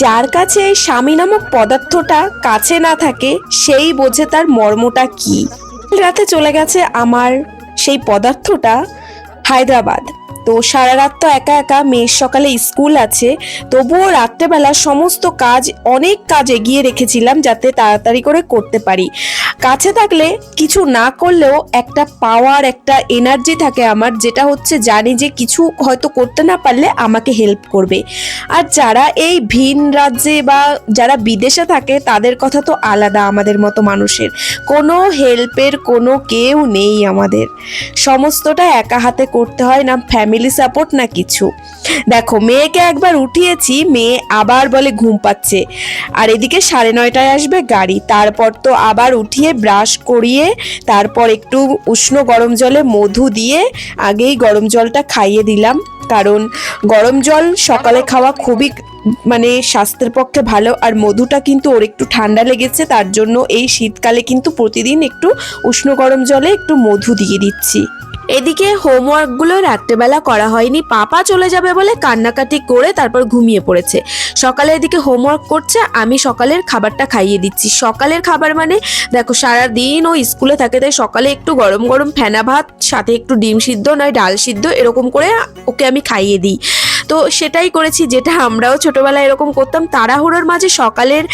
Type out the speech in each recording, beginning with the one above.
যার কাছে এই স্বামী নামক পদার্থটা কাছে না থাকে সেই বোঝে তার মর্মটা কি। রাতে চলে গেছে আমার সেই পদার্থটা হায়দ্রাবাদ। তো সারা রাত তো একা একা, মেয়ের সকালে স্কুল আছে, তবুও রাত্রেবেলা সমস্ত কাজ, অনেক কাজ এগিয়ে রেখেছিলাম যাতে তাড়াতাড়ি করে করতে পারি। কাছে থাকলে কিছু না করলেও একটা পাওয়ার, একটা এনার্জি থাকে আমার, যেটা হচ্ছে জানি যে কিছু হয়তো করতে না পারলে আমাকে হেল্প করবে। আর যারা এই ভিন রাজ্যে বা যারা বিদেশে থাকে তাদের কথা তো আলাদা, আমাদের মতো মানুষের কোনো হেল্পের কোনো কেউ নেই আমাদের, সমস্তটা একা হাতে করতে হয়, না ফ্যামিলি সাপোর্ট না কিছু। দেখো মেয়েকে একবার উঠিয়েছি, মেয়ে আবার বলে ঘুম পাচ্ছে, আর এদিকে 9:30টায় আসবে গাড়ি, তারপর তো আবার উঠিয়ে ব্রাশ করিয়ে তারপর একটু উষ্ণ গরম জলে মধু দিয়ে আগেই গরম জলটা খাইয়ে দিলাম, কারণ গরম জল সকালে খাওয়া খুবই মানে স্বাস্থ্যের পক্ষে ভালো। আর মধুটা কিন্তু ওর একটু ঠান্ডা লেগেছে, তার জন্য এই শীতকালে কিন্তু প্রতিদিন একটু উষ্ণ গরম জলে একটু মধু দিয়ে দিচ্ছি। এদিকে হোমওয়ার্কগুলো রাত্রেবেলা করা হয়নি, পাপা চলে যাবে বলে কান্নাকাটি করে তারপর ঘুমিয়ে পড়েছে। সকালে এদিকে হোমওয়ার্ক করছে, আমি সকালের খাবারটা খাইয়ে দিচ্ছি। সকালের খাবার মানে দেখো সারাদিন ও স্কুলে থাকে, তাই সকালে একটু গরম গরম ফেনা ভাত, সাথে একটু ডিম সিদ্ধ নয় ডাল সিদ্ধ এরকম করে ওকে আমি খাইয়ে দিই। তো সেটাই করেছি, যেটা আমরাও ছোটবেলায় এরকম করতাম। তাড়াহুড়োর মাঝে সকালের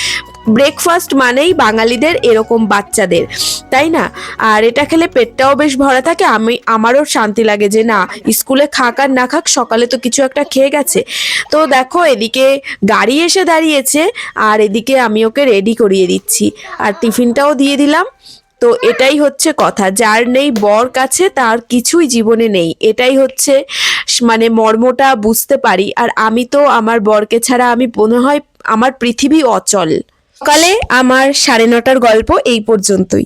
ব্রেকফাস্ট মানেই বাঙালিদের এরকম বাচ্চাদের, তাই না? আর এটা খেলে পেটটাও বেশ ভরা থাকে, আমারও শান্তি লাগে যে না, স্কুলে খাক আর না খাক সকালে তো কিছু একটা খেয়ে গেছে। তো দেখো এদিকে গাড়ি এসে দাঁড়িয়েছে, আর এদিকে আমি ওকে রেডি করিয়ে দিচ্ছি, আর টিফিনটাও দিয়ে দিলাম। তো এটাই হচ্ছে কথা, যার নেই বর কাছে তার কিছুই জীবনে নেই, এটাই হচ্ছে মানে মর্মটা বুঝতে পারি। আর আমি তো আমার বরকে ছাড়া আমি মনে হয় আমার পৃথিবী অচল। সকালে আমার 9:30টার গল্প এই পর্যন্তই।